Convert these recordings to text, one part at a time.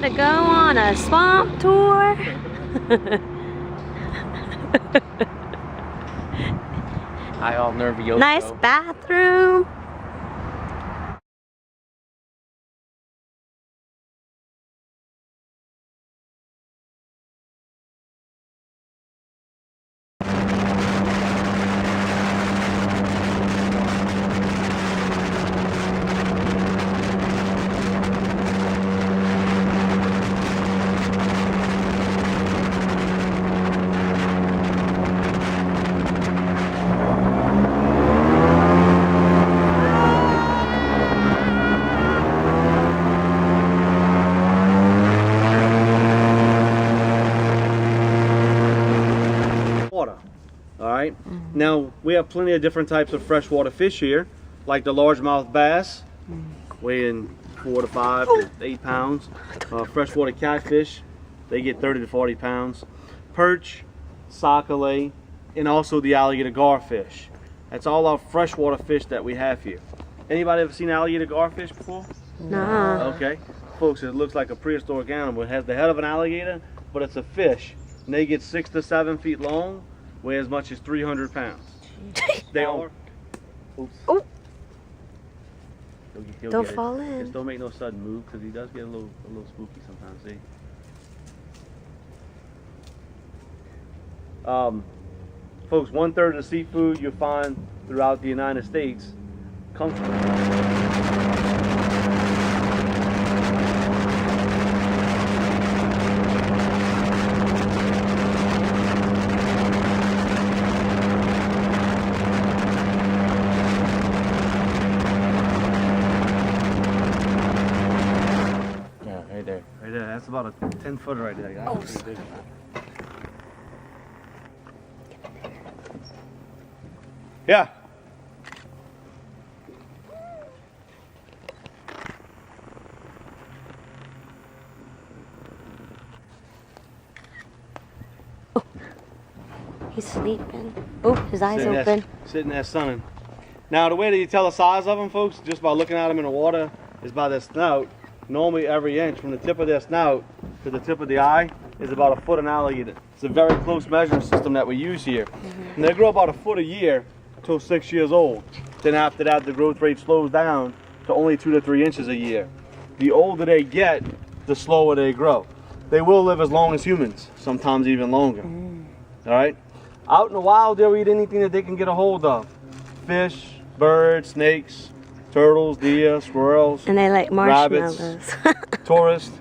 to go on a swamp tour. I all nervioso. Nice bathroom. Alright, now we have plenty of different types of freshwater fish here, like the largemouth bass, weighing 4 to 5 to 8 pounds. Freshwater catfish, they get 30 to 40 pounds. Perch, sockeye, and also the alligator garfish. That's all our freshwater fish that we have here. Anybody ever seen alligator garfish before? No. Okay. Folks, it looks like a prehistoric animal. It has the head of an alligator, but it's a fish. And they get 6 to 7 feet long, weigh as much as 300 pounds. They are. Oops. Oh. He'll Don't get it. fall in. Just don't make no sudden move, because he does get a little spooky sometimes. See. Folks, 1/3 of the seafood you'll find throughout the United States comes from. Right there. Right there, that's about a 10-footer right there. Oh, yeah. He's sleeping. Oh, his eyes open. Sitting there sunning. Now the way that you tell the size of them, folks, just by looking at them in the water, is by their snout. Normally every inch from the tip of their snout to the tip of the eye is about a foot an alligator. It's a very close measuring system that we use here. And they grow about a foot a year till 6 years old. Then after that, the growth rate slows down to only 2 to 3 inches a year. The older they get, the slower they grow. They will live as long as humans, sometimes even longer. All right? Out in the wild, they'll eat anything that they can get a hold of. Fish, birds, snakes, turtles, deer, squirrels, And they like rabbits, marshmallows. tourists,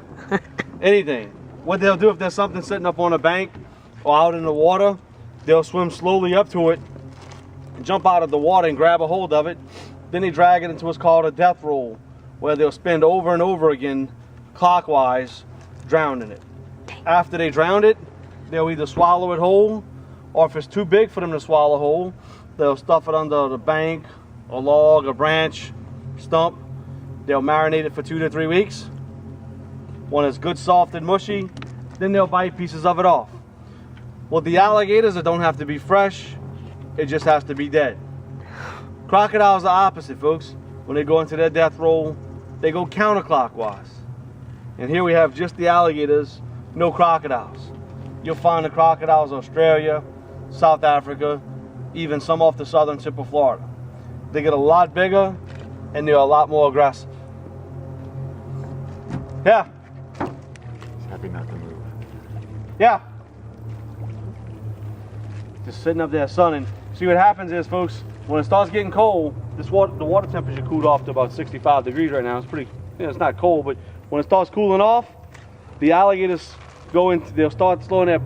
anything. What they'll do if there's something sitting up on a bank or out in the water, they'll swim slowly up to it, jump out of the water and grab a hold of it. Then they drag it into what's called a death roll, where they'll spin over and over again clockwise, drowning it. After they drown it, they'll either swallow it whole, or if it's too big for them to swallow whole, they'll stuff it under the bank, a log, a branch, stump. They'll marinate it for 2 to 3 weeks. When it's good, soft, and mushy, then they'll bite pieces of it off. Well, the alligators, it don't have to be fresh, it just has to be dead. Crocodiles are opposite, folks. When they go into their death roll, they go counterclockwise. And here we have just the alligators, no crocodiles. You'll find the crocodiles in Australia, South Africa, even some off the southern tip of Florida. They get a lot bigger and they're a lot more aggressive. Yeah. He's happy not to move. Yeah. Just sitting up there sunning. See what happens is, folks, when it starts getting cold, the water temperature cooled off to about 65 degrees right now. It's pretty, it's not cold, but when it starts cooling off, the alligators they'll start slowing their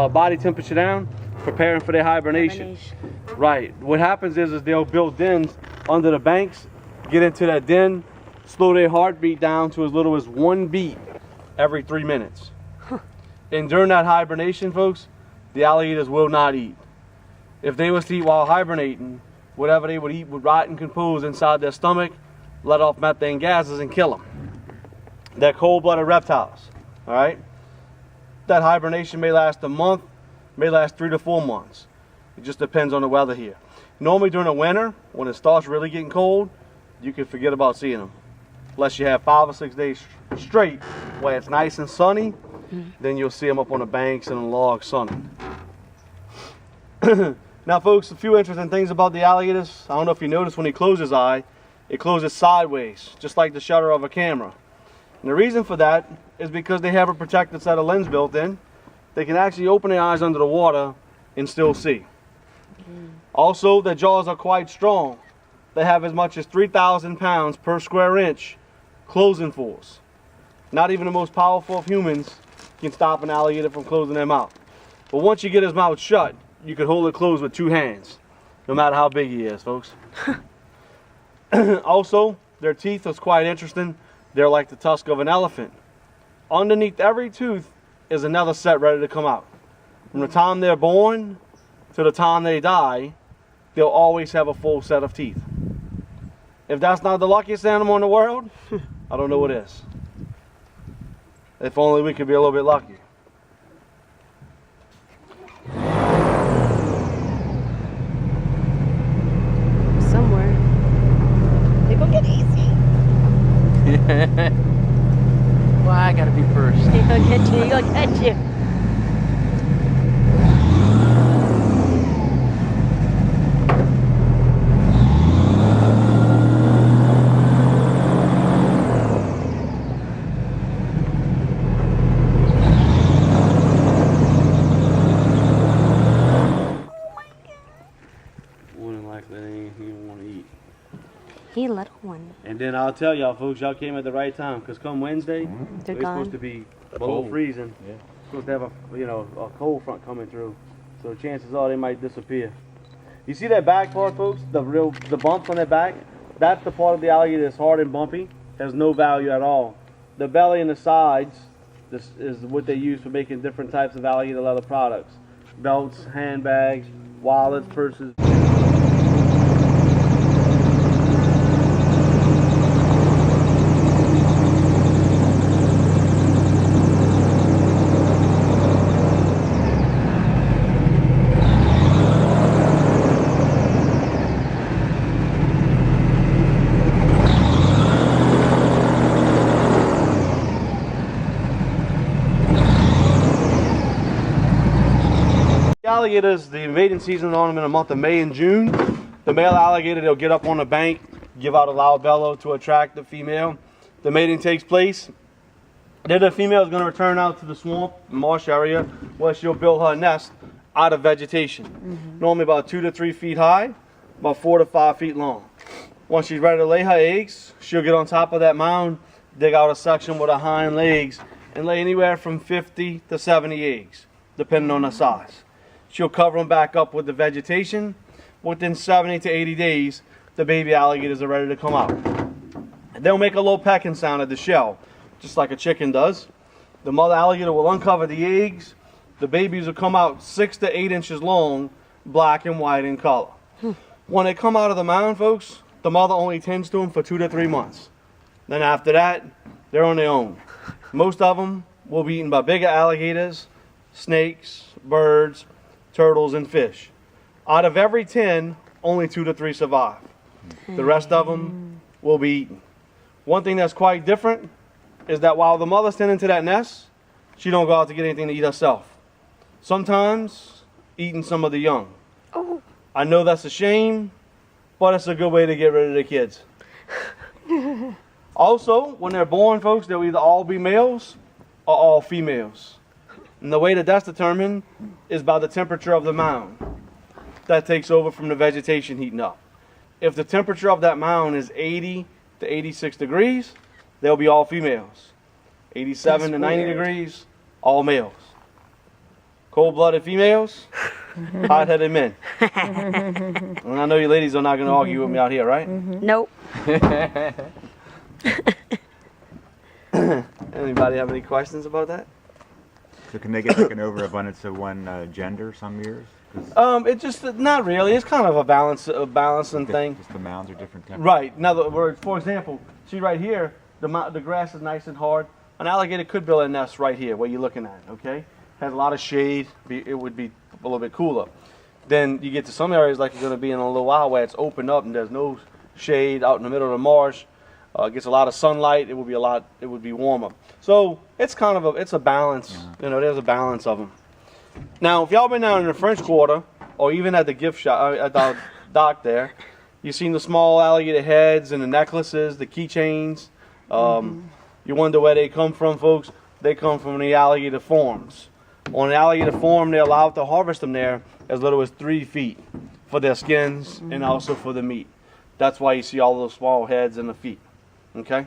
body temperature down, preparing for their hibernation. Right. What happens is they'll build dens under the banks, get into that den, slow their heartbeat down to as little as 1 beat every 3 minutes. And during that hibernation, folks, the alligators will not eat. If they was to eat while hibernating, whatever they would eat would rot and compose inside their stomach, let off methane gases and kill them. They're cold-blooded reptiles, all right? That hibernation may last a month, may last 3 to 4 months. It just depends on the weather here. Normally during the winter, when it starts really getting cold, you can forget about seeing them. unless you have 5 or 6 days straight where it's nice and sunny. Then you'll see them up on the banks and the logs sunning. Now folks, a few interesting things about the alligators. I don't know if you noticed when he closes his eye, it closes sideways, just like the shutter of a camera. And the reason for that is because they have a protective set of lens built in. They can actually open their eyes under the water and still see. Also, their jaws are quite strong. They have as much as 3,000 pounds per square inch closing force. Not even the most powerful of humans can stop an alligator from closing their mouth. But once you get his mouth shut, you can hold it closed with 2 hands, no matter how big he is, folks. Also, their teeth is quite interesting. They're like the tusk of an elephant. Underneath every tooth is another set ready to come out. From the time they're born to the time they die, they'll always have a full set of teeth. If that's not the luckiest animal in the world, I don't know what is. If only we could be a little bit lucky. Somewhere. They go get easy. Well, I gotta be first. He'll get you. He'll get you. He little one. And then I'll tell y'all folks, y'all came at the right time, because come Wednesday, They're it's gone. supposed to be below freezing. Yeah. Supposed to have a cold front coming through. So chances are they might disappear. You see that back part, folks? The bumps on that back? That's the part of the alligator that's hard and bumpy. Has no value at all. The belly and the sides, this is what they use for making different types of alligator leather products. Belts, handbags, wallets, purses. Alligators, the mating season on them in the month of May and June. The male alligator, they'll get up on the bank, give out a loud bellow to attract the female. The mating takes place. Then the female is going to return out to the swamp, marsh area, where she'll build her nest out of vegetation. Normally about 2 to 3 feet high, about 4 to 5 feet long. Once she's ready to lay her eggs, she'll get on top of that mound, dig out a section with her hind legs, and lay anywhere from 50 to 70 eggs, depending on her size. She'll cover them back up with the vegetation. Within 70 to 80 days, the baby alligators are ready to come out. They'll make a low pecking sound at the shell, just like a chicken does. The mother alligator will uncover the eggs. The babies will come out 6 to 8 inches long, black and white in color. When they come out of the mound, folks, the mother only tends to them for 2 to 3 months. Then after that, they're on their own. Most of them will be eaten by bigger alligators, snakes, birds, turtles, and fish. Out of every 10, only 2 to 3 survive. The rest of them will be eaten. One thing that's quite different is that while the mother's tending to that nest, she don't go out to get anything to eat herself. Sometimes eating some of the young. Oh. I know that's a shame, but it's a good way to get rid of the kids. Also, when they're born, folks, they'll either all be males or all females. And the way that that's determined is by the temperature of the mound. That takes over from the vegetation heating up. If the temperature of that mound is 80 to 86 degrees, they'll be all females. 87 to 90 degrees, all males. Cold-blooded females, hot-headed men. And I know you ladies are not going to argue with me out here, right? Nope. Anybody have any questions about that? So can they get like an overabundance of one gender some years? It just, not really. It's kind of a balancing thing. Just the mounds are different temperatures. Right. In other words, for example, see right here, the grass is nice and hard. An alligator could build a nest right here, where you're looking at, okay? Has a lot of shade. It would be a little bit cooler. Then you get to some areas like you're going to be in a little while where it's opened up and there's no shade out in the middle of the marsh. Gets a lot of sunlight, it would be warmer. So it's kind of it's a balance. You know, there's a balance of them. Now, if y'all been down in the French Quarter, or even at the gift shop at the dock there, you've seen the small alligator heads and the necklaces, the keychains. You wonder where they come from, folks. They come from the alligator farms. On the alligator farm, they're allowed to harvest them there as little as 3 feet for their skins and also for the meat. That's why you see all those small heads and the feet. Okay?